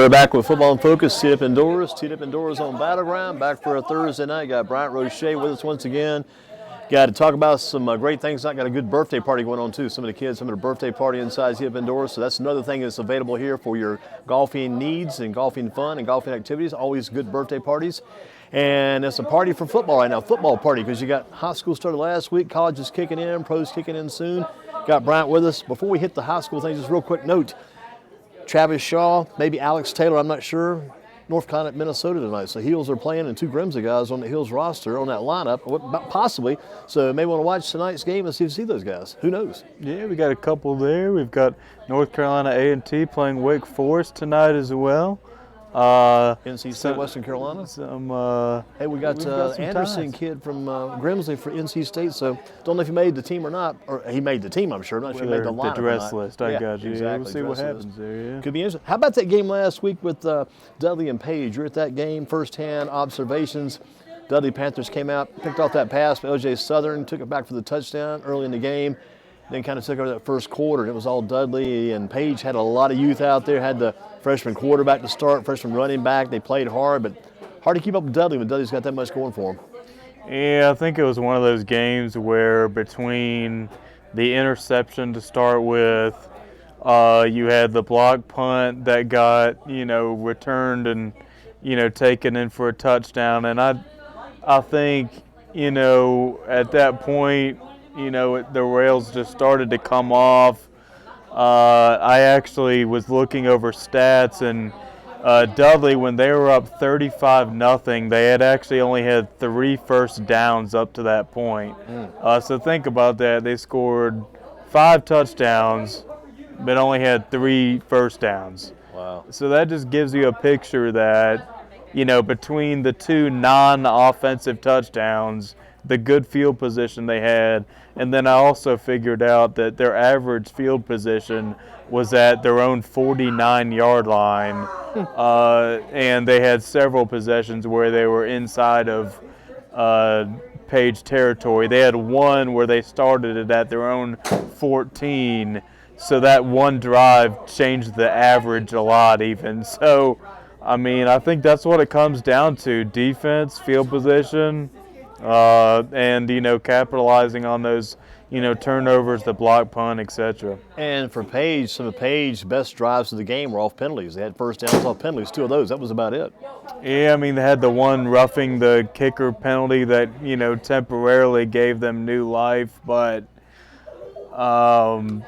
We're back with Football in Focus, Teed Up Indoors. Teed Up Indoors on Battleground. Back for a Thursday night. Got Bryant Roche with us once again. Got to talk about some great things. I got a good birthday party going on too. Some of the kids having a birthday party inside Teed Up Indoors. So that's another thing that's available here for your golfing needs and golfing fun and golfing activities. Always good birthday parties. And it's a party for football right now, football party, because you got high school started last week, college is kicking in, pros kicking in soon. Got Bryant with us. Before we hit the high school thing, just real quick note. Travis Shaw, maybe Alex Taylor, I'm not sure. North Carolina at Minnesota tonight. So Heels are playing and two Grimsley guys on the Heels roster on that lineup, possibly. So maybe want to watch tonight's game and see those guys. Who knows? Yeah, we got a couple there. We've got North Carolina A&T playing Wake Forest tonight as well. NC State, Western Carolina. Hey, we got Anderson kid from Grimsley for NC State. So don't know if he made the team or not. Or he made the team, I'm sure. I'm not sure he made the lineup. The dress list. I got you. Exactly. Yeah, we'll see what happens there. Yeah. Could be interesting. How about that game last week with Dudley and Page? You're at that game. First-hand observations. Dudley Panthers came out, picked off that pass by LJ Southern, took it back for the touchdown early in the game. Then kind of took over that first quarter, and it was all Dudley, and Page had a lot of youth out there, had the freshman quarterback to start, freshman running back. They played hard, but hard to keep up with Dudley when Dudley's got that much going for him. Yeah, I think it was one of those games where between the interception to start with, you had the block punt that got, returned and, taken in for a touchdown. And I think, at that point, the rails just started to come off. I actually was looking over stats, and Dudley, when they were up 35-0, they had actually only had 3 first downs up to that point. So think about that. They scored 5 touchdowns, but only had 3 first downs. Wow. So that just gives you a picture that, between the 2 non-offensive touchdowns, the good field position they had, and then I also figured out that their average field position was at their own 49-yard line, and they had several possessions where they were inside of Page territory. They had one where they started it at their own 14, so that one drive changed the average a lot even. So, I think that's what it comes down to: defense, field position, and capitalizing on those turnovers, the block punt, etc. And for Page, some of Page's best drives of the game were off penalties. They had first downs off penalties, 2 of those. That was about it. Yeah, they had the one roughing the kicker penalty that temporarily gave them new life, but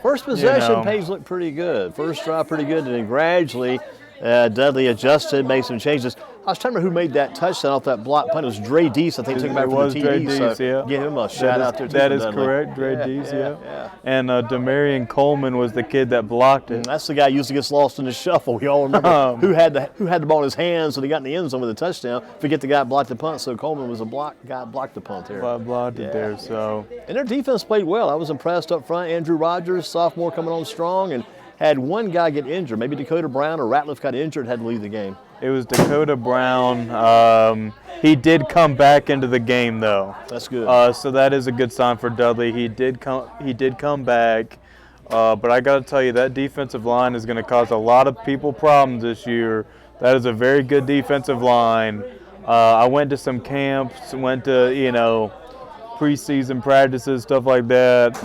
first possession, Page looked pretty good. First drive pretty good, and then gradually Dudley adjusted, made some changes. I was trying to remember who made that touchdown off that block punt. It was Dre Deese, I think, took him back from the TD. So give him a shout out there, too. That is correct, Dre Deese, yeah. And Demarion Coleman was the kid that blocked it. That's the guy who usually gets lost in the shuffle. We all remember who had the ball in his hands when he got in the end zone with a touchdown. Forget the guy that blocked the punt, so Coleman was guy that blocked the punt there. Blocked it there, so. And their defense played well. I was impressed up front. Andrew Rogers, sophomore, coming on strong, and had one guy get injured. Maybe Dakota Brown or Ratliff got injured, had to leave the game. It was Dakota Brown. He did come back into the game, though. That's good. So that is a good sign for Dudley. He did come back. But I got to tell you, that defensive line is going to cause a lot of people problems this year. That is a very good defensive line. I went to some camps, went to preseason practices, stuff like that.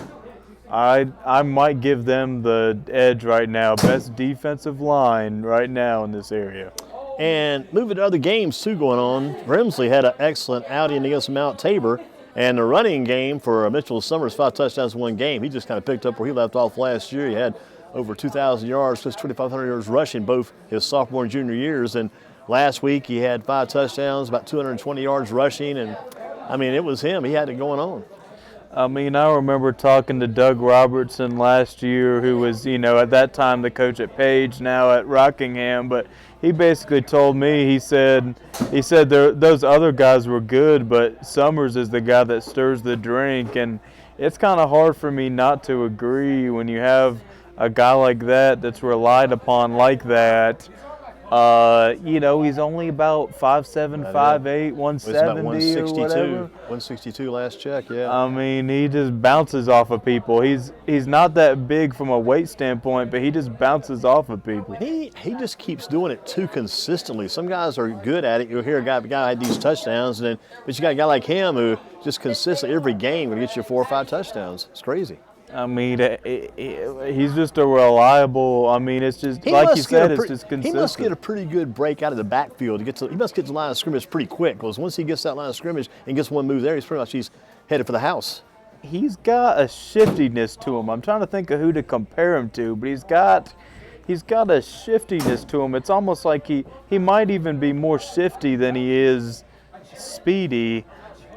I might give them the edge right now. Best defensive line right now in this area. And moving to other games, too, going on. Grimsley had an excellent outing against Mount Tabor. And the running game for Mitchell Summers, 5 touchdowns in 1 game. He just kind of picked up where he left off last year. He had over 2,000 yards, plus 2,500 yards rushing both his sophomore and junior years. And last week he had 5 touchdowns, about 220 yards rushing. And, it was him. He had it going on. I remember talking to Doug Robertson last year, who was, at that time the coach at Page, now at Rockingham, but he basically told me, he said those other guys were good, but Summers is the guy that stirs the drink, and it's kind of hard for me not to agree when you have a guy like that that's relied upon like that. He's only about 5'7", 5'8", 170 or whatever. 162 last check, yeah. I mean, he just bounces off of people. He's not that big from a weight standpoint, but he just bounces off of people. He just keeps doing it too consistently. Some guys are good at it. You'll hear a guy had these touchdowns, but you got a guy like him who just consistently every game will get you 4 or 5 touchdowns. It's crazy. I mean, he's just a reliable. I mean, it's just like you said, it's just consistent. He must get a pretty good break out of the backfield. He must get to the line of scrimmage pretty quick, because once he gets that line of scrimmage and gets one move there, he's headed for the house. He's got a shiftiness to him. I'm trying to think of who to compare him to, but he's got a shiftiness to him. It's almost like he might even be more shifty than he is speedy.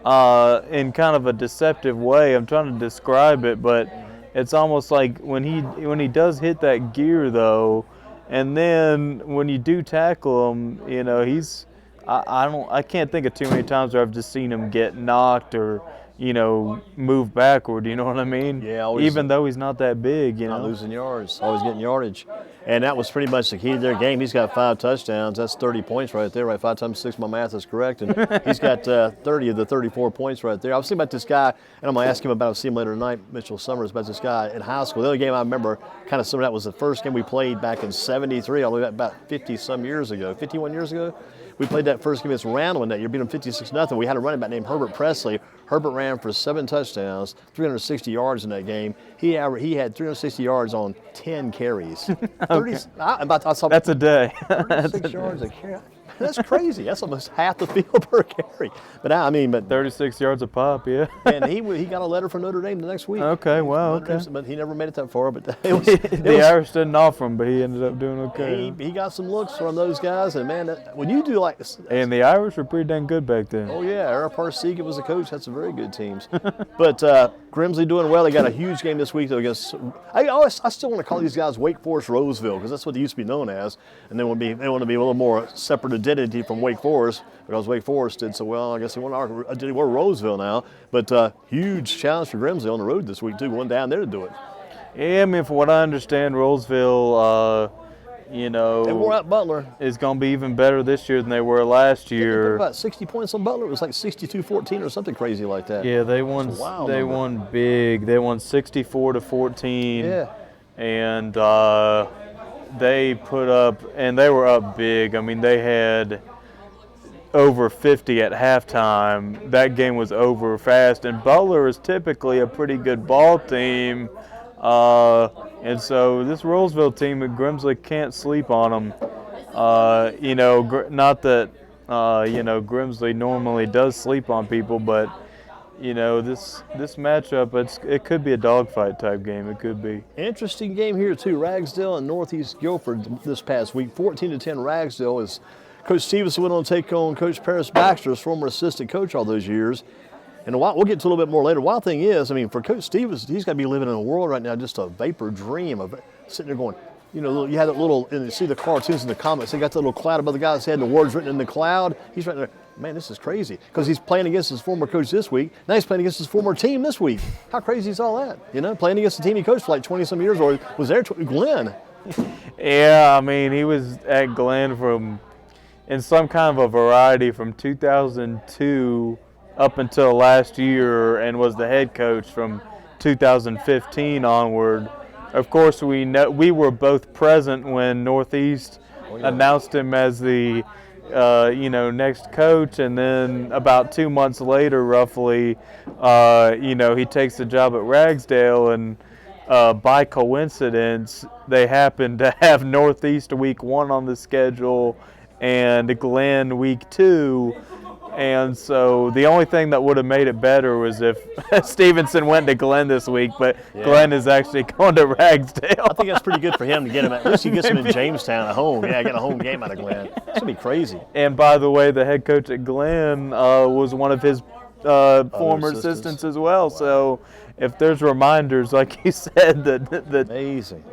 In kind of a deceptive way. I'm trying to describe it, but it's almost like when he does hit that gear though, and then when you do tackle him, I can't think of too many times where I've just seen him get knocked or move backward. You know what I mean? Yeah. Even though he's not that big, Not losing yards, always getting yardage. And that was pretty much the key to their game. He's got 5 touchdowns. That's 30 points right there, right? 5 times 6, my math is correct. And he's got 30 of the 34 points right there. I was thinking about this guy, and I'm going to ask him about it. I'll see him later tonight, Mitchell Summers, about this guy in high school. The other game I remember kind of similar, that was the first game we played back in 73, all the way back about 50-some years ago, 51 years ago. We played that first game against Randall that year, beat them 56-0. We had a running back named Herbert Presley. Herbert ran for 7 touchdowns, 360 yards in that game. He had 360 yards on 10 carries. 30, that's a day. 36 yards a carry. That's crazy. That's almost half the field per carry. But 36 yards a pop, yeah. And he got a letter from Notre Dame the next week. Okay, wow, okay. But he never made it that far. But the Irish didn't offer him, but he ended up doing okay. He got some looks from those guys, and man, when you do like this, and the Irish were pretty dang good back then. Oh yeah, Eric Parsegian was the coach. Had some very good teams. But Grimsley doing well. They got a huge game this week though against. I still want to call these guys Wake Forest Roseville, because that's what they used to be known as, and they want to be a little more separate identity from Wake Forest, because Wake Forest did so well. I guess we're Roseville now, but huge challenge for Grimsley on the road this week too. Going down there to do it. Yeah, I mean, from what I understand, Roseville, they wore out Butler. Is going to be even better this year than they were last year. About 60 points on Butler. It was like 62-14 or something crazy like that. Yeah, they won. They won big. They won 64-14. Yeah. And they put up, and they were up big. I mean, they had over 50 at halftime. That game was over fast, and Butler is typically a pretty good ball team. And so this Roseville team at Grimsley can't sleep on them. Not that, Grimsley normally does sleep on people, but, this matchup, it could be a dogfight type game. It could be. Interesting game here, too. Ragsdale and Northeast Guilford this past week. 14-10 Ragsdale is Coach Stevenson went on to take on Coach Paris Baxter, his former assistant coach all those years. And we'll get to a little bit more later. Wild thing is, I mean, for Coach Stevens, he's got to be living in a world right now, just a vapor dream of sitting there going, you had that little, and you see the cartoons in the comics, they got that little cloud above the guy's head and the words written in the cloud. He's right there, man, this is crazy. Because he's playing against his former coach this week. Now he's playing against his former team this week. How crazy is all that? Playing against the team he coached for like 20-some years, or was there, Glenn. Yeah, I mean, he was at Glenn in some kind of a variety from 2002 up until last year, and was the head coach from 2015 onward. Of course, we were both present when Northeast announced him as the next coach, and then about 2 months later, roughly, he takes the job at Ragsdale, and by coincidence, they happened to have Northeast week 1 on the schedule and Glenn week 2. And so the only thing that would have made it better was if Stevenson went to Glenn this week, but Glenn is actually going to Ragsdale. I think that's pretty good for him to get him. At least he gets him in Jamestown at home. Yeah, get a home game out of Glenn. It's going to be crazy. And by the way, the head coach at Glenn was one of his former assistants as well. Wow. So if there's reminders, like you said, that amazing.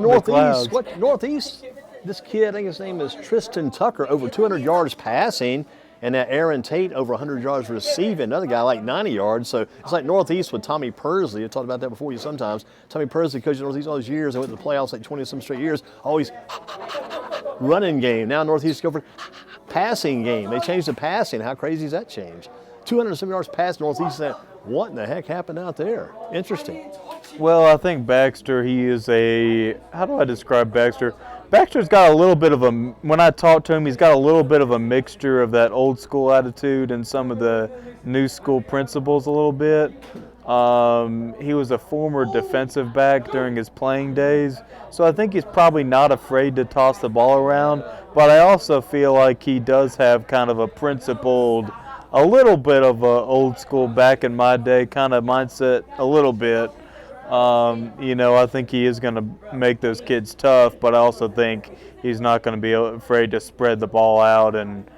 Northeast. Northeast? This kid, I think his name is Tristan Tucker, over 200 yards passing. And that Aaron Tate over 100 yards receiving, another guy like 90 yards. So it's like Northeast with Tommy Persley. I talked about that before you sometimes. Tommy Persley coached Northeast all those years. They went to the playoffs like 20-some straight years. Always running game. Now Northeast go for passing game. They changed the passing. How crazy is that change? 200-some yards past Northeast. What in the heck happened out there? Interesting. Well, I think Baxter, he is how do I describe Baxter? Baxter's got a little bit of when I talk to him, he's got a little bit of a mixture of that old school attitude and some of the new school principles a little bit. He was a former defensive back during his playing days, so I think he's probably not afraid to toss the ball around, but I also feel like he does have kind of a principled, a little bit of a old school back in my day kind of mindset, a little bit. I think he is going to make those kids tough, but I also think he's not going to be afraid to spread the ball out and,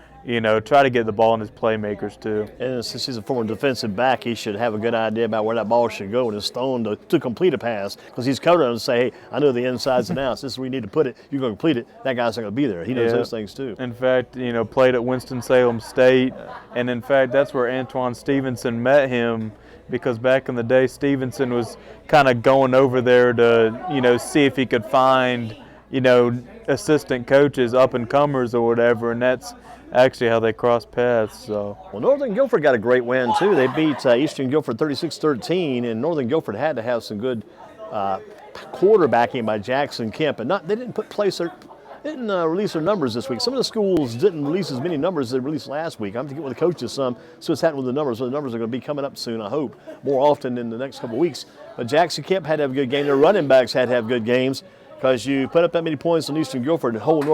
try to get the ball in his playmakers too. And since he's a former defensive back, he should have a good idea about where that ball should go when it's thrown to complete a pass, because he's covering and say, hey, I know the insides and outs. This is where you need to put it. You're going to complete it. That guy's not going to be there. He knows those things too. In fact, played at Winston-Salem State, and in fact, that's where Antoine Stevenson met him, because back in the day, Stevenson was kind of going over there to, see if he could find, assistant coaches, up-and-comers or whatever, and that's actually how they crossed paths. So. Well, Northern Guilford got a great win, too. They beat Eastern Guilford 36-13, and Northern Guilford had to have some good quarterbacking by Jackson Kemp. And they didn't release their numbers this week. Some of the schools didn't release as many numbers as they released last week. I'm going to get with the coaches some, see what's happening with the numbers. So the numbers are going to be coming up soon, I hope, more often in the next couple of weeks. But Jackson Kemp had to have a good game. Their running backs had to have good games, because you put up that many points on Eastern Guilford and hold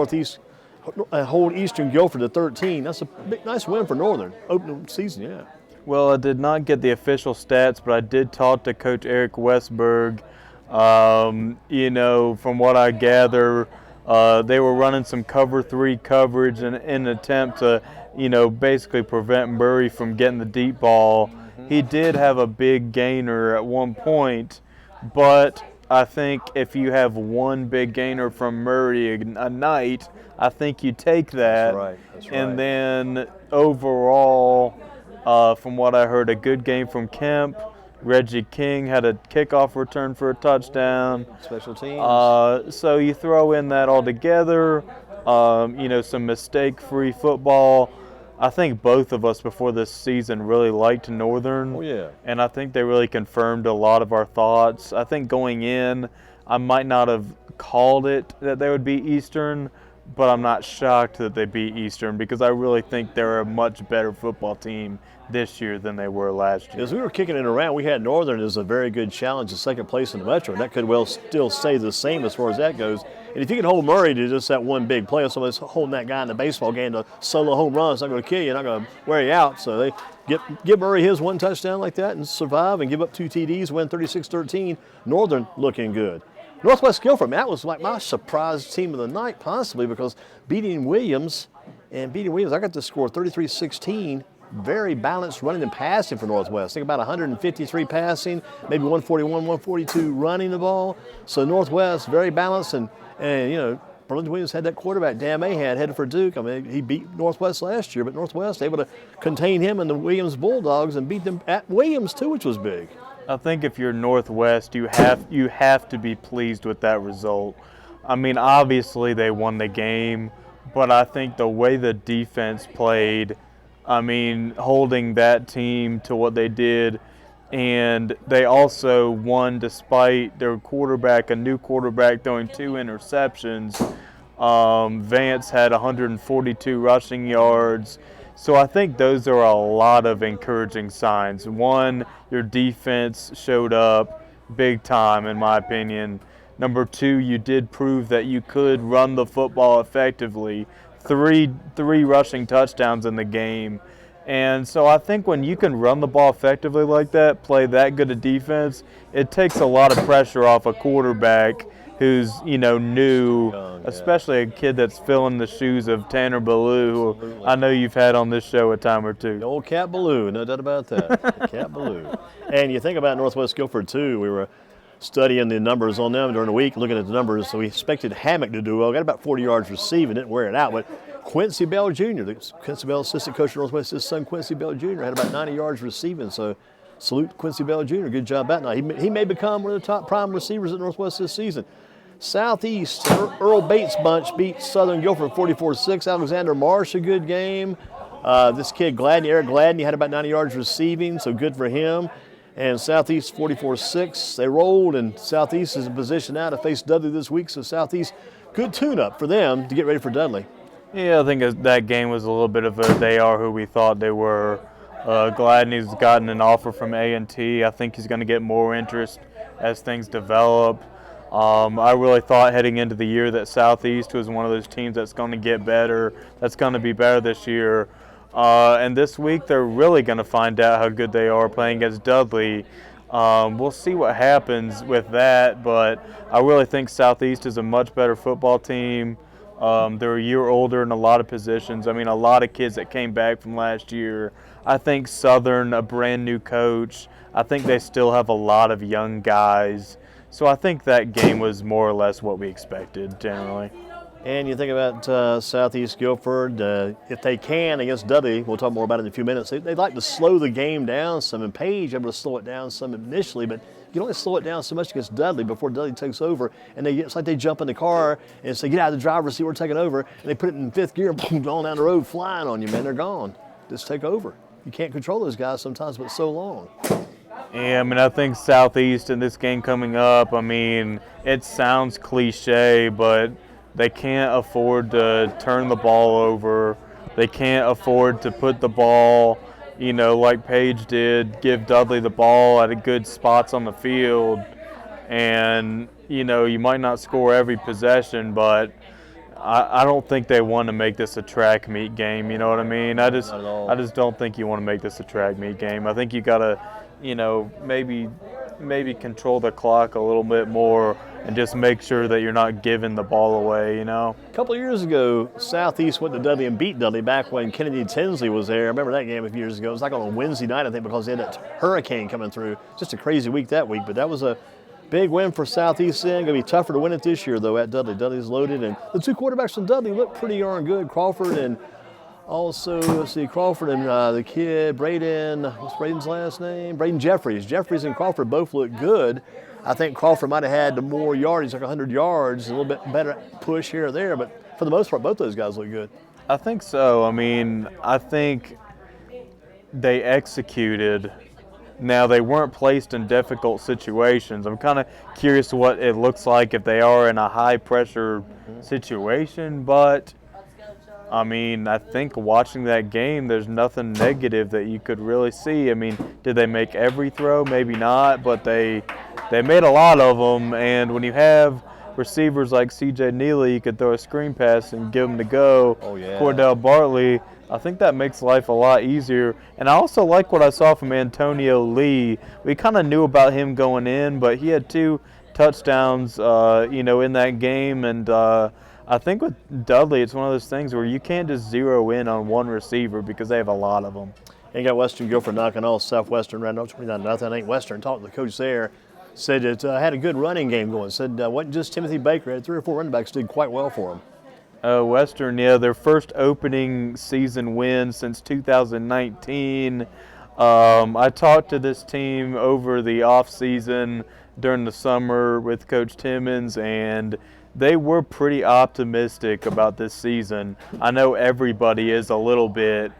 Eastern Guilford to 13. That's a nice win for Northern, opening season, yeah. Well, I did not get the official stats, but I did talk to Coach Eric Westberg. From what I gather, they were running some cover 3 coverage in an attempt to, basically prevent Murray from getting the deep ball. He did have a big gainer at one point, but I think if you have one big gainer from Murray a night, I think you take that. That's right. And then overall, from what I heard, a good game from Kemp. Reggie King had a kickoff return for a touchdown. Special teams. So you throw in that all together, some mistake-free football. I think both of us before this season really liked Northern. Oh, yeah. And I think they really confirmed a lot of our thoughts. I think going in, I might not have called it that they would beat Eastern, but I'm not shocked that they beat Eastern, because I really think they're a much better football team this year than they were last year. As we were kicking it around, we had Northern as a very good challenge in second place in the Metro, and that could well still stay the same as far as that goes. And if you can hold Murray to just that one big play, somebody's holding that guy in the baseball game to solo home run, it's not going to kill you, not going to wear you out. So they give Murray his one touchdown like that and survive and give up 2 TDs, win 36-13. Northern looking good. Northwest Guilford, that was like my surprise team of the night, possibly, because beating Williams, I got the score 33-16. Very balanced running and passing for Northwest. Think about 153 passing, maybe 141, 142 running the ball. So Northwest, very balanced, and Burlington Williams had that quarterback, Dan Mahan, headed for Duke. I mean, he beat Northwest last year, but Northwest able to contain him and the Williams Bulldogs and beat them at Williams too, which was big. I think if you're Northwest, you have to be pleased with that result. I mean, obviously they won the game, but I think the way the defense played, holding that team to what they did, and they also won despite their quarterback, a new quarterback, throwing 2 interceptions. Vance had 142 rushing yards. So I think those are a lot of encouraging signs. One, your defense showed up big time, in my opinion. Number 2, you did prove that you could run the football effectively. Three rushing touchdowns in the game. And so I think when you can run the ball effectively like that, play that good a defense, it takes a lot of pressure off a quarterback who's, new, especially a kid that's filling the shoes of Tanner Ballou, who I know you've had on this show a time or two. The old Cat Ballou, no doubt about that. Cat Ballou. And you think about Northwest Guilford, too. We were studying the numbers on them during the week, looking at the numbers. So we expected Hammock to do well. Got about 40 yards receiving, didn't wear it out. But Quincy Bell Jr., the Quincy Bell assistant coach at Northwest, his son Quincy Bell Jr. had about 90 yards receiving. So salute Quincy Bell Jr. Good job that night. He may become one of the top prime receivers at Northwest this season. Southeast, Earl Bates bunch beat Southern Guilford 44-6. Alexander Marsh, a good game. This kid, Gladney, Eric Gladney, had about 90 yards receiving, so good for him. And Southeast 44-6. They rolled, and Southeast is in position now to face Dudley this week. So Southeast, good tune-up for them to get ready for Dudley. Yeah, I think that game was a little bit of a they are who we thought they were. Gladney's gotten an offer from A&T. I think he's going to get more interest as things develop. I really thought heading into the year that Southeast was one of those teams that's going to get better, that's going to be better this year. And this week they're really going to find out how good they are playing against Dudley. We'll see what happens with that, but I really think Southeast is a much better football team. They're a year older in a lot of positions. I mean, a lot of kids that came back from last year. I think Southern, a brand new coach. I think they still have a lot of young guys. So I think that game was more or less what we expected generally. And you think about Southeast Guilford, if they can against Dudley, we'll talk more about it in a few minutes, they'd like to slow the game down some. And Page able to slow it down some initially, but you can only slow it down so much against Dudley before Dudley takes over. And it's like they jump in the car and say, get out of the driver's seat, we're taking over. And they put it in fifth gear, boom, on down the road, flying on you, man. They're gone. Just take over. You can't control those guys sometimes, but so long. Yeah, I mean, I think Southeast in this game coming up, I mean, it sounds cliche, but they can't afford to turn the ball over. They can't afford to put the ball, like Page did, give Dudley the ball at a good spots on the field. And, you might not score every possession, but I don't think they want to make this a track meet game. You know what I mean? I just don't think you want to make this a track meet game. I think you got to, maybe control the clock a little bit more and just make sure that you're not giving the ball away, A couple of years ago, Southeast went to Dudley and beat Dudley back when Kennedy Tinsley was there. I remember that game a few years ago. It was like on a Wednesday night, I think, because they had that hurricane coming through. Just a crazy week that week, but that was a big win for Southeast then. Going to be tougher to win it this year, though, at Dudley. Dudley's loaded, and the two quarterbacks from Dudley look pretty darn good. Crawford and also, let's see, Crawford and the kid, Braden, what's Braden's last name? Braden Jeffries. Jeffries and Crawford both look good. I think Crawford might have had the more yardage, like 100 yards, a little bit better push here or there, but for the most part, both those guys look good. I think so. I mean, I think they executed. Now, they weren't placed in difficult situations. I'm kind of curious what it looks like if they are in a high-pressure situation, but I mean, I think watching that game, there's nothing negative that you could really see. I mean, did they make every throw? Maybe not, but they made a lot of them. And when you have receivers like C.J. Neely, you could throw a screen pass and give them to go. Oh, yeah. Cordell Bartley, I think that makes life a lot easier. And I also like what I saw from Antonio Lee. We kind of knew about him going in, but he had 2 touchdowns, in that game. And I think with Dudley, it's one of those things where you can't just zero in on one receiver because they have a lot of them. And you got Western Guilford knocking off Southwestern right now, 29-0. I think Western talked to the coach there, said it had a good running game going. Said wasn't just Timothy Baker, had 3 or 4 running backs did quite well for him. Western, yeah, their first opening season win since 2019. I talked to this team over the off season during the summer with Coach Timmons, and they were pretty optimistic about this season. I know everybody is a little bit,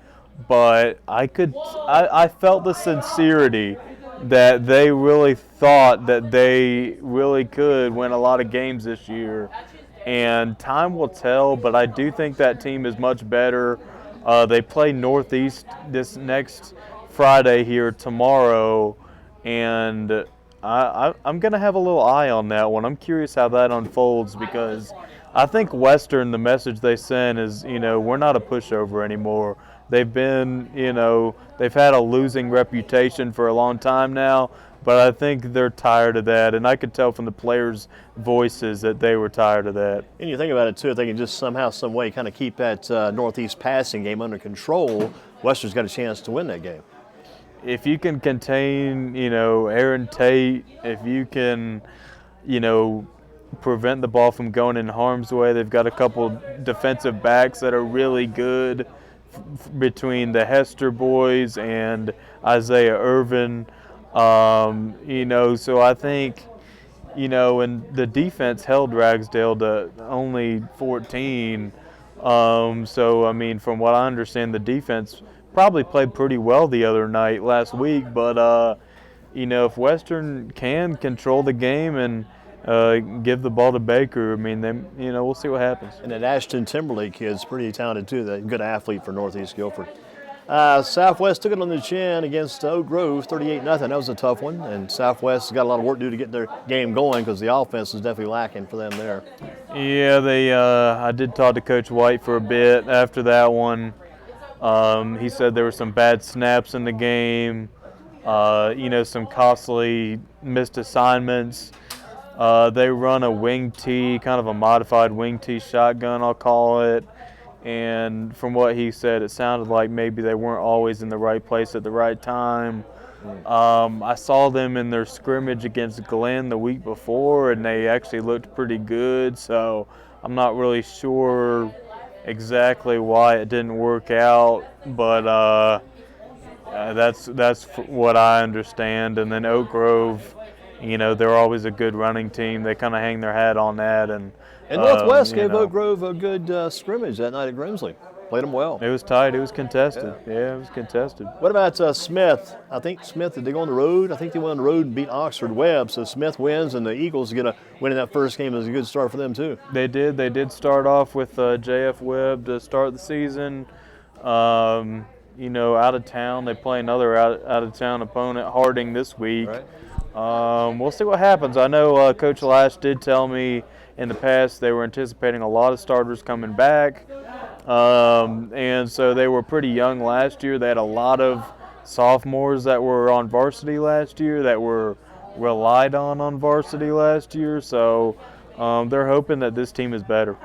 but I felt the sincerity that they really thought that they really could win a lot of games this year. And time will tell, but I do think that team is much better. They play Northeast this next Friday here tomorrow, and I'm going to have a little eye on that one. I'm curious how that unfolds because I think Western, the message they send is, we're not a pushover anymore. They've been, they've had a losing reputation for a long time now, but I think they're tired of that. And I could tell from the players' voices that they were tired of that. And you think about it, too, if they can just somehow, some way kind of keep that Northeast passing game under control, Western's got a chance to win that game. if you can contain, Aaron Tate, if you can, prevent the ball from going in harm's way, they've got a couple defensive backs that are really good between the Hester boys and Isaiah Irvin. So I think, and the defense held Ragsdale to only 14. So, I mean, from what I understand, the defense probably played pretty well the other night last week. But, if Western can control the game and give the ball to Baker, I mean, then, we'll see what happens. And that Ashton Timberlake kid's pretty talented too. That good athlete for Northeast Guilford. Southwest took it on the chin against Oak Grove, 38-0. That was a tough one, and Southwest has got a lot of work to do to get their game going because the offense is definitely lacking for them there. Yeah, I did talk to Coach White for a bit after that one. He said there were some bad snaps in the game, some costly missed assignments. They run a wing tee, kind of a modified wing tee shotgun, I'll call it. And from what he said, it sounded like maybe they weren't always in the right place at the right time. I saw them in their scrimmage against Glenn the week before, and they actually looked pretty good. So I'm not really sure exactly why it didn't work out, but that's what I understand. And then Oak Grove, they're always a good running team. They kind of hang their hat on that. And Northwest gave Oak Grove a good scrimmage that night at Grimsley. Played them well. It was tight. It was contested. Yeah, it was contested. What about Smith? I think Smith, did they go on the road? I think they went on the road and beat Oxford Webb. So Smith wins, and the Eagles get a win in that first game. It was a good start for them, too. They did. They did start off with J.F. Webb to start the season. Out of town. They play another out-of-town opponent, Harding, this week. Right. We'll see what happens. I know Coach Lash did tell me in the past they were anticipating a lot of starters coming back. And so they were pretty young last year. They had a lot of sophomores that were on varsity last year that were relied on varsity last year. So they're hoping that this team is better.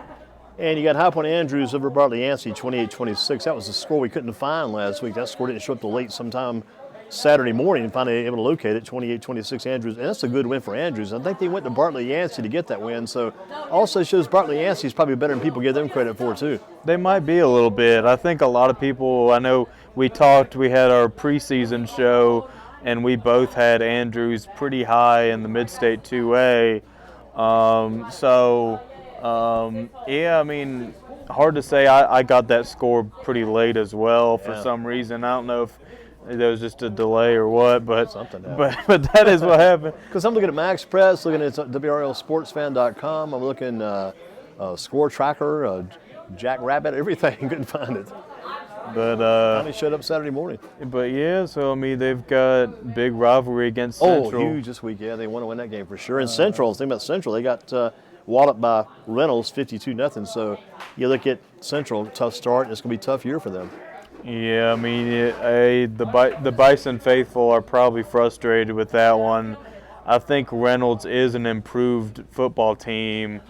And you got High Point Andrews over Bartley Yancey, 28-26. That was a score we couldn't find last week. That score didn't show up till late sometime Saturday morning and finally able to locate it, 28-26 Andrews. And that's a good win for Andrews. I think they went to Bartley Yancey to get that win. So also shows Bartley Yancey is probably better than people give them credit for, too. They might be a little bit. I think a lot of people, I know we had our preseason show, and we both had Andrews pretty high in the Mid-State 2A. I mean, hard to say. I got that score pretty late as well for some reason. I don't know if there was just a delay or what, but that is what happened. Because I'm looking at Max Press, looking at WRLSportsFan.com. I'm looking Score Tracker, Jackrabbit, everything. Couldn't find it. But finally showed up Saturday morning. But yeah, so I mean they've got big rivalry against Central. Oh, huge this week. Yeah, they want to win that game for sure. And Central, think about Central. They got walloped by Reynolds, 52-0. So you look at Central, tough start. It's going to be a tough year for them. Yeah, I mean, the Bison faithful are probably frustrated with that one. I think Reynolds is an improved football team,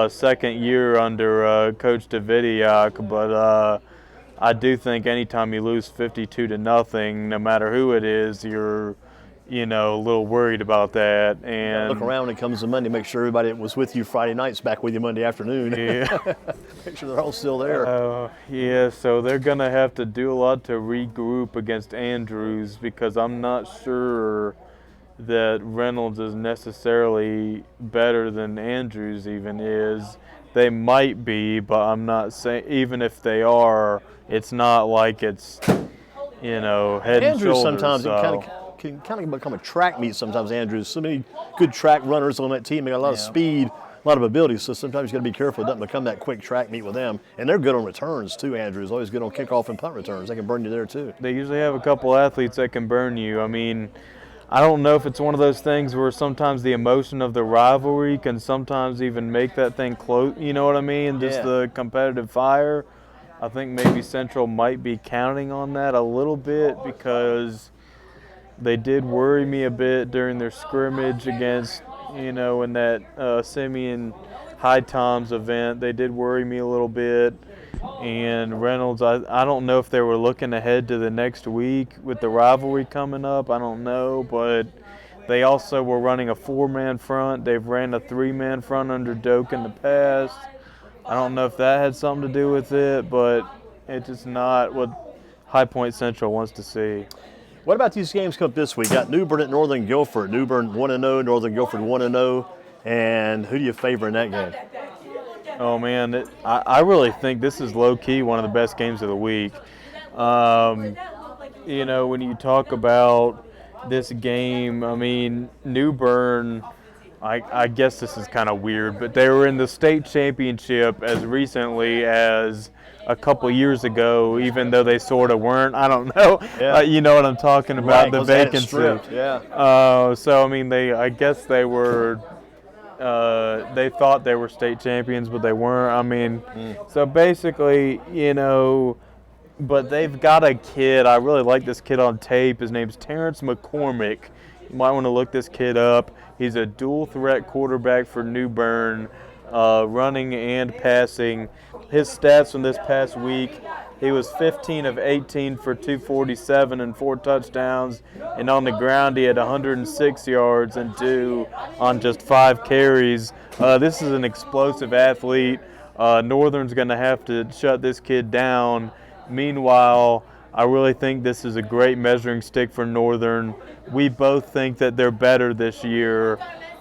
second year under Coach Davidiak, but I do think anytime you lose 52-0, no matter who it is, you're a little worried about that. And look around when it comes to Monday, make sure everybody that was with you Friday night's back with you Monday afternoon. Yeah. Make sure they're all still there. Yeah, so they're going to have to do a lot to regroup against Andrews because I'm not sure that Reynolds is necessarily better than Andrews even is. They might be, but I'm not saying, even if they are, it's not like it's, head and Andrews shoulders. Sometimes can kind of become a track meet sometimes, Andrews. So many good track runners on that team. They got a lot of speed, a lot of ability, so sometimes you got to be careful it doesn't become that quick track meet with them. And they're good on returns too, Andrews. Always good on kickoff and punt returns. They can burn you there too. They usually have a couple athletes that can burn you. I mean, I don't know if it's one of those things where sometimes the emotion of the rivalry can sometimes even make that thing close, you know what I mean? Just the competitive fire. I think maybe Central might be counting on that a little bit because they did worry me a bit during their scrimmage against, in that Simeon High Toms event. They did worry me a little bit. And Reynolds, I don't know if they were looking ahead to the next week with the rivalry coming up. I don't know, but they also were running a 4-man front. They've ran a 3-man front under Doak in the past. I don't know if that had something to do with it, but it's just not what High Point Central wants to see. What about these games coming up this week? Got New Bern at Northern Guilford. New Bern 1-0, Northern Guilford 1-0. And who do you favor in that game? Oh, man, I really think this is low-key one of the best games of the week. You know, when you talk about this game, I mean, New Bern, I guess this is kind of weird, but they were in the state championship as recently as a couple years ago, even though they sort of weren't. I don't know. Yeah. You know what I'm talking about, Right, the 'cause they had it vacancy. stripped, yeah. So, I mean, I guess they were they thought they were state champions, but they weren't. I mean, so basically, you know, but they've got a kid. I really like this kid on tape. His name's Terrence McCormick. You might want to look this kid up. He's a dual threat quarterback for New Bern, running and passing. His stats from this past week, he was 15 of 18 for 247 and 4 touchdowns. And on the ground, he had 106 yards and 2 on just 5 carries. This is an explosive athlete. Northern's going to have to shut this kid down. Meanwhile, I really think this is a great measuring stick for Northern. We both think that they're better this year.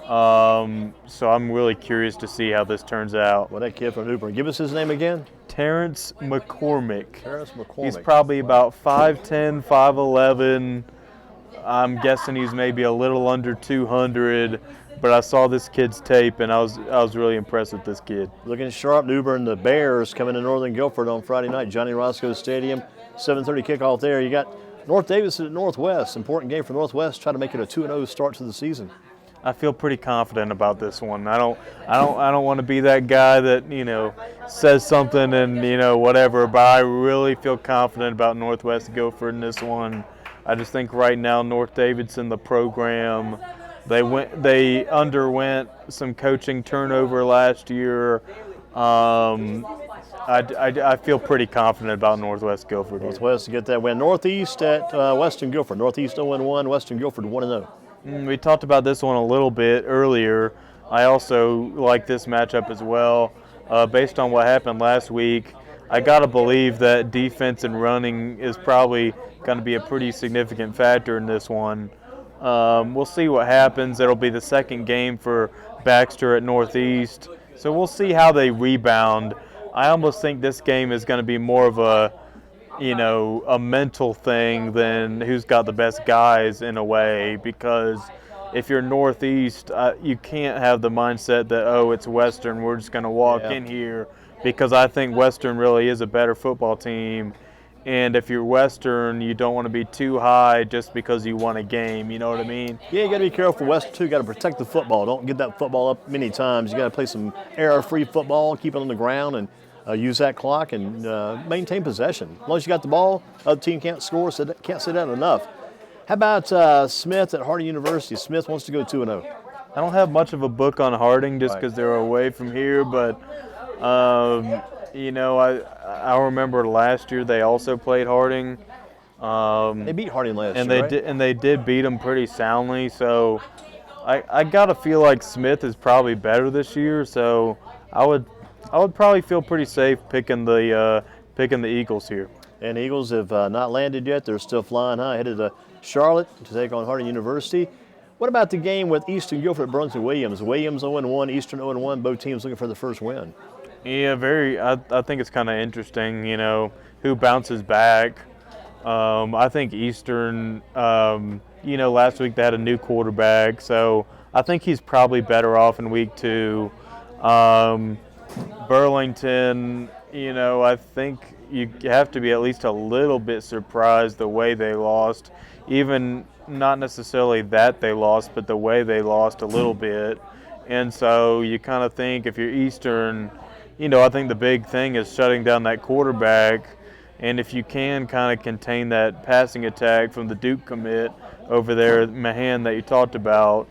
So I'm really curious to see how this turns out. Well, that kid from New Bern. Give us his name again. Terrence McCormick. Terrence McCormick. He's probably about 5'10", 5'11". I'm guessing he's maybe a little under 200. But I saw this kid's tape, and I was really impressed with this kid. Looking sharp. New Bern, the Bears coming to Northern Guilford on Friday night. Johnny Roscoe Stadium, 7:30 kickoff there. You got North Davidson at Northwest. Important game for Northwest. Try to make it a 2-0 start to the season. I feel pretty confident about this one. I don't want to be that guy that, you know, says something and, you know, whatever, but I really feel confident about Northwest Guilford in this one. I just think right now North Davidson, the program, they underwent some coaching turnover last year. I feel pretty confident about Northwest Guilford. Northwest to get that win. Northeast at Western Guilford. Northeast 0-1, Western Guilford 1-0. We talked about this one a little bit earlier. I also like this matchup as well. Based on what happened last week, I got to believe that defense and running is probably going to be a pretty significant factor in this one. We'll see what happens. It'll be the second game for Baxter at Northeast. So we'll see how they rebound. I almost think this game is going to be more of a mental thing than who's got the best guys in a way, because if you're Northeast, you can't have the mindset that, oh, it's Western, we're just going to walk in here, because I think Western really is a better football team. And if you're Western, you don't want to be too high just because you won a game. You know what I mean? Yeah, you got to be careful. Western, too, got to protect the football. Don't get that football up many times. You got to play some error-free football, keep it on the ground, and use that clock and maintain possession. As long as you got the ball, other team can't score, so can't say that enough. How about Smith at Harding University? Smith wants to go 2-0. I don't have much of a book on Harding just because they're away from here, but I remember last year they also played Harding. They beat Harding last year, right? And they did beat them pretty soundly. So I gotta feel like Smith is probably better this year. So I would probably feel pretty safe picking the Eagles here. And the Eagles have not landed yet. They're still flying high, headed to Charlotte to take on Harding University. What about the game with Eastern Guilford at Brunswick-Williams? Williams 0-1, Eastern 0-1. Both teams looking for the first win. Yeah, I think it's kind of interesting, who bounces back. I think Eastern, last week they had a new quarterback, so I think he's probably better off in week 2. Burlington, I think you have to be at least a little bit surprised the way they lost, even not necessarily that they lost, but the way they lost a little bit. And so you kind of think if you're Eastern, I think the big thing is shutting down that quarterback. And if you can kind of contain that passing attack from the Duke commit over there, Mahan, that you talked about,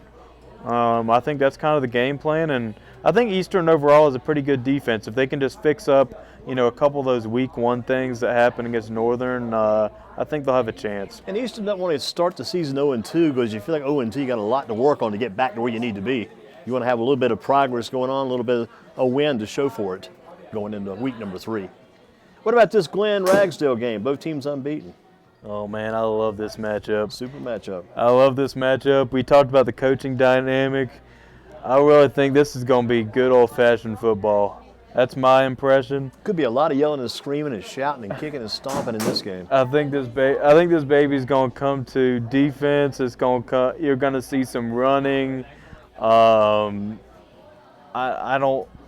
I think that's kind of the game plan. And I think Eastern overall is a pretty good defense. If they can just fix up, a couple of those week one things that happen against Northern, I think they'll have a chance. And Eastern doesn't want to start the season 0-2 because you feel like 0-2, you got a lot to work on to get back to where you need to be. You want to have a little bit of progress going on, a little bit of a win to show for it going into week number 3. What about this Glenn-Ragsdale game? Both teams unbeaten. Oh, man, I love this matchup. Super matchup. I love this matchup. We talked about the coaching dynamic. I really think this is going to be good old-fashioned football. That's my impression. Could be a lot of yelling and screaming and shouting and kicking and stomping in this game. I think this baby's going to come to defense. You're going to see some running.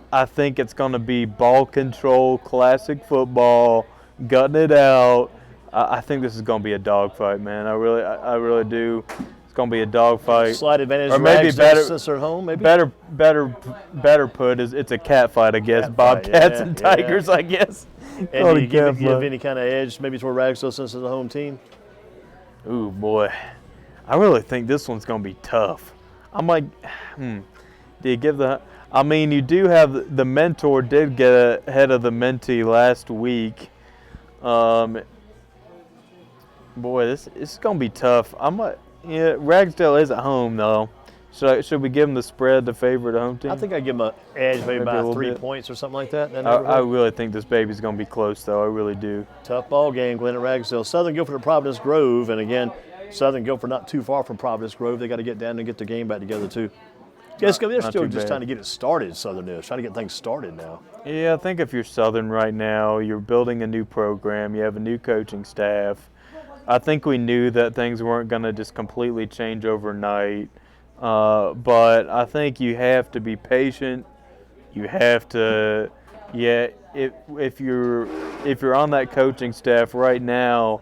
I think it's going to be ball control, classic football, gutting it out. I think this is going to be a dogfight, man. I really do. It's going to be a dogfight. Slight advantage, or maybe better since they're home. Maybe better put is it's a cat fight, I guess. Bobcats and Tigers, I guess. And do you give any kind of edge, maybe toward Ragsdale since it's a home team? Ooh, boy, I really think this one's going to be tough. I'm like, do you give the? I mean, you do have the mentor did get ahead of the mentee last week. Boy, this is gonna be tough. Ragsdale is at home though. Should we give them the spread to favor the home team? I think I'd give them an edge, maybe by 3 points or something like that. I really think this baby's gonna be close though. I really do. Tough ball game, Glen at Ragsdale. Southern Guilford at Providence Grove, and again, Southern Guilford not too far from Providence Grove. They got to get down and get the game back together too. Yeah, they're still just trying to get it started. Southern is trying to get things started now. Yeah, I think if you're Southern right now, you're building a new program. You have a new coaching staff. I think we knew that things weren't going to just completely change overnight. But I think you have to be patient. You have to, if you're on that coaching staff right now,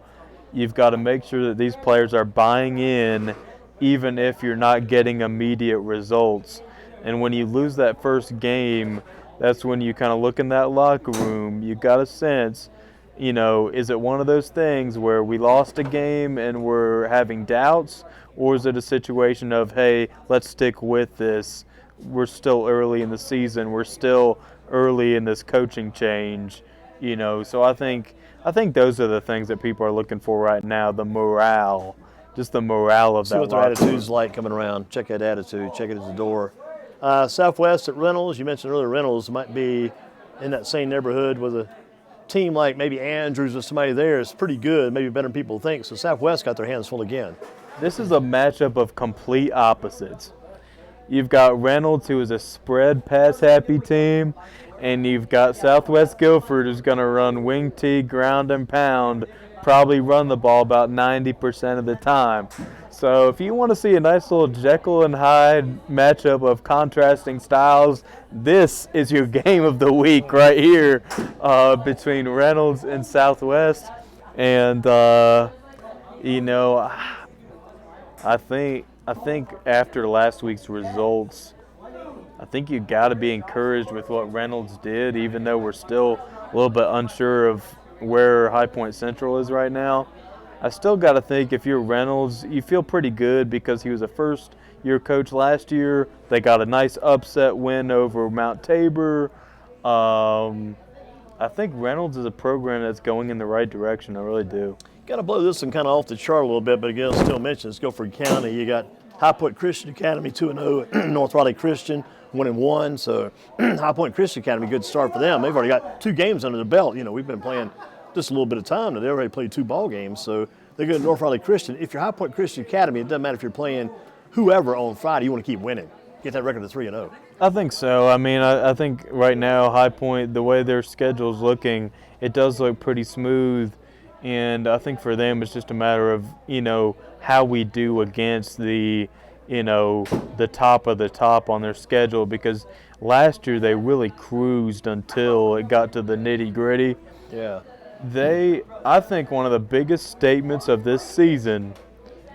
you've got to make sure that these players are buying in, even if you're not getting immediate results. And when you lose that first game, that's when you kind of look in that locker room. You got a sense, is it one of those things where we lost a game and we're having doubts, or is it a situation of, hey, let's stick with this. We're still early in the season. We're still early in this coaching change, So I think those are the things that people are looking for right now, the morale. Just the morale of that. See what their attitude's like coming around. Check that attitude. Check it at the door. Southwest at Reynolds. You mentioned earlier Reynolds might be in that same neighborhood with a team like maybe Andrews or somebody there is pretty good, maybe better than people think. So Southwest got their hands full again. This is a matchup of complete opposites. You've got Reynolds, who is a spread pass-happy team, and you've got Southwest Guilford, who's going to run wing tee, ground and pound, probably run the ball about 90% of the time. So if you want to see a nice little Jekyll and Hyde matchup of contrasting styles, this is your game of the week right here between Reynolds and Southwest. And, I think after last week's results, I think you got to be encouraged with what Reynolds did, even though we're still a little bit unsure of where High Point Central is right now. I still got to think if you're Reynolds, you feel pretty good because he was a first-year coach last year. They got a nice upset win over Mount Tabor. I think Reynolds is a program that's going in the right direction. I really do. Got to blow this one kind of off the chart a little bit, but again, still mentions Guilford County. You got High Point Christian Academy 2-0, North Raleigh Christian 1-1. So High Point Christian Academy, good start for them. They've already got 2 games under their belt. We've been playing just a little bit of time now. They already played 2 ball games, so they're good at North Raleigh Christian. If you're High Point Christian Academy, it doesn't matter if you're playing whoever on Friday. You want to keep winning, get that record to 3-0. I think so. I mean, I think right now High Point, the way their schedule's looking, it does look pretty smooth. And I think for them, it's just a matter of, how we do against the top of the top on their schedule, because last year they really cruised until it got to the nitty-gritty. Yeah. I think one of the biggest statements of this season,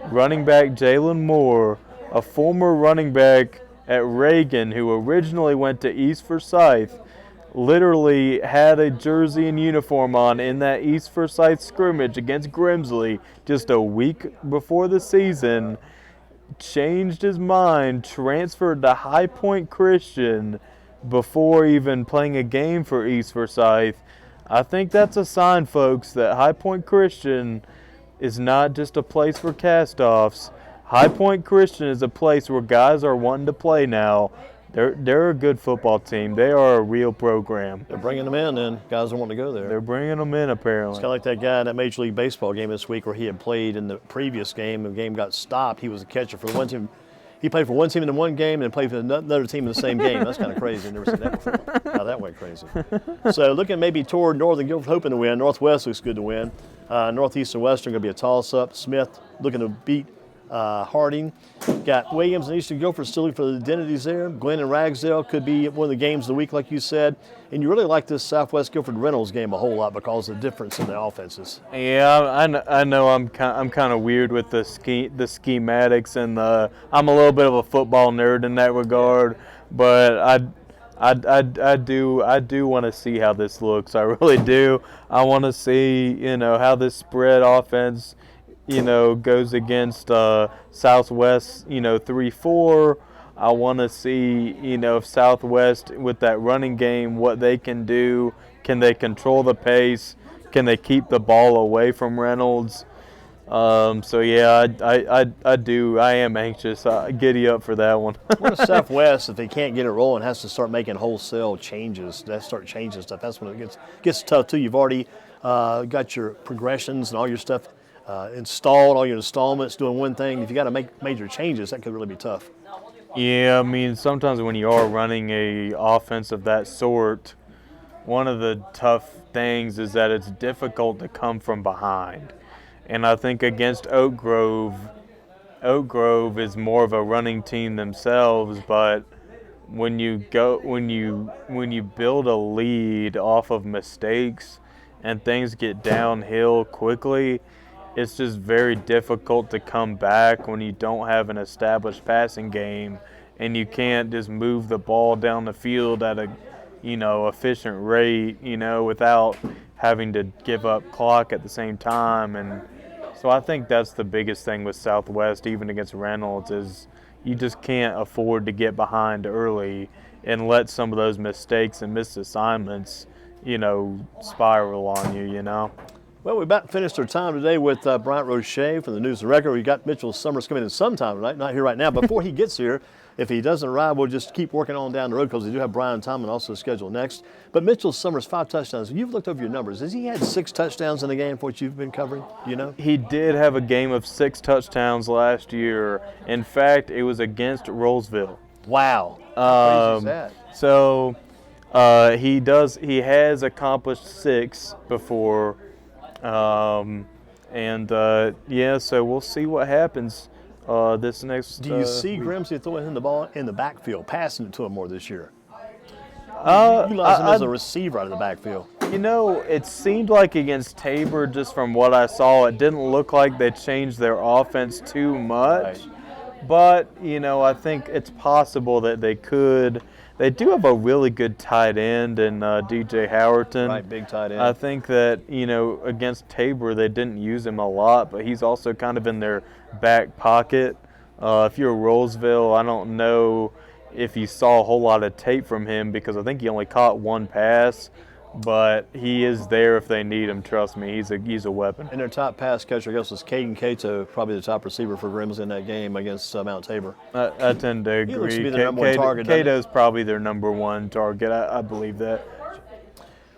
running back Jalen Moore, a former running back at Reagan who originally went to East Forsyth, literally had a jersey and uniform on in that East Forsyth scrimmage against Grimsley just a week before the season, changed his mind, transferred to High Point Christian, before even playing a game for East Forsyth, I think that's a sign, folks, that High Point Christian is not just a place for cast-offs. High Point Christian is a place where guys are wanting to play now. They're a good football team. They are a real program. They're bringing them in, and guys don't want to go there. They're bringing them in, apparently. It's kind of like that guy in that Major League Baseball game this week where he had played in the previous game. The game got stopped. He was a catcher for one team. He played for one team in one game and then played for another team in the same game. That's kind of crazy. I've never seen that before. How that went crazy. So looking maybe toward Northern Guilford, hoping to win. Northwest looks good to win. Northeast and Western going to be a toss-up. Smith looking to beat Harding. Got Williams and Eastern Guilford still looking for the identities there. Glenn and Ragsdale could be one of the games of the week, like you said. And you really like this Southwest Guilford Reynolds game a whole lot because of the difference in the offenses. Yeah, I know. I'm kind of weird with the schematics and I'm a little bit of a football nerd in that regard, but I do want to see how this looks. I really do. I want to see how this spread offense goes against Southwest 3-4. I want to see if Southwest with that running game, what they can do. Can they control the pace? Can they keep the ball away from Reynolds? So yeah, I do. I am anxious. Giddy up for that one. Well, Southwest, if they can't get it rolling, has to start making wholesale changes. They start changing stuff. That's when it gets tough too. You've already got your progressions and all your stuff installed, all your installments doing one thing. If you got to make major changes, that could really be tough. Yeah, I mean, sometimes when you are running a offense of that sort, one of the tough things is that it's difficult to come from behind. And I think against Oak Grove is more of a running team themselves, but when you build a lead off of mistakes and things get downhill quickly, it's just very difficult to come back when you don't have an established passing game and you can't just move the ball down the field at a efficient rate, without having to give up clock at the same time. And so I think that's the biggest thing with Southwest, even against Reynolds, is you just can't afford to get behind early and let some of those mistakes and missed assignments, spiral on you, Well, we about finished our time today with Bryant Roche from the News and Record. We got Mitchell Summers coming in sometime tonight, not here right now. Before he gets here, if he doesn't arrive, we'll just keep working on down the road because we do have Brian Tomlin also scheduled next. But Mitchell Summers, 5 touchdowns. You've looked over your numbers. Has he had 6 touchdowns in the game for what you've been covering? He did have a game of 6 touchdowns last year. In fact, it was against Rollsville. Wow. How crazy is that? So he has accomplished 6 before. So we'll see what happens this next. Do you see Grimsley throwing him the ball in the backfield, passing it to him more this year? Utilize him as a receiver out of the backfield. It seemed like against Tabor, just from what I saw, it didn't look like they changed their offense too much. Right. But, I think it's possible that they could. They do have a really good tight end in DJ Howerton. Right, big tight end. I think that, against Tabor, they didn't use him a lot, but he's also kind of in their back pocket. If you're Rollsville, I don't know if you saw a whole lot of tape from him because I think he only caught 1 pass. But he is there if they need him. Trust me, he's a weapon. And their top pass catcher, I guess, was Caden Cato, probably the top receiver for Grimsley in that game against Mount Tabor. I tend to agree. He looks to be their number 1 target. Cato's probably their number 1 target. I believe that.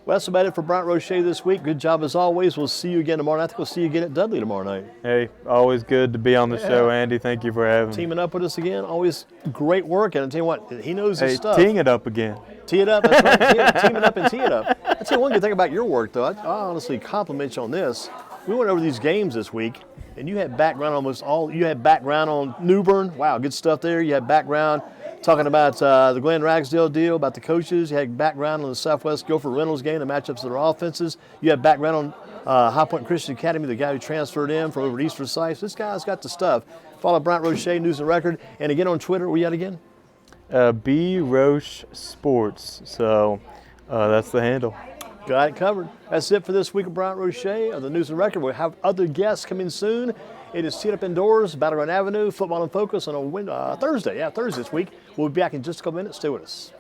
Well, that's about it for Bryant Roche this week. Good job as always. We'll see you again tomorrow night. I think we'll see you again at Dudley tomorrow night. Hey, always good to be on the show, Andy. Thank you for having me. Teaming up with us again. Always great work. And I tell you what, he knows his stuff. Teeing it up again. Tee it up. That's right. Teaming up and tee it up. I tell you one good thing about your work, though. I honestly compliment you on this. We went over these games this week, and you had background you had background on New Bern. Wow, good stuff there. You had background talking about the Glenn Ragsdale deal, about the coaches. You had background on the Southwest Guilford Reynolds game, the matchups of their offenses. You had background on High Point Christian Academy, the guy who transferred in from over at East Forsyth. This guy's got the stuff. Follow Bryant Roche, News and Record. And again on Twitter, where you at again? B Roche Sports. So that's the handle. Got it covered. That's it for this week of Bryant Roche of the News and Record. We'll have other guests coming soon. It is Teed Up Indoors, Battleground Avenue, Football in Focus on a Thursday. Yeah, Thursday this week. We'll be back in just a couple minutes. Stay with us.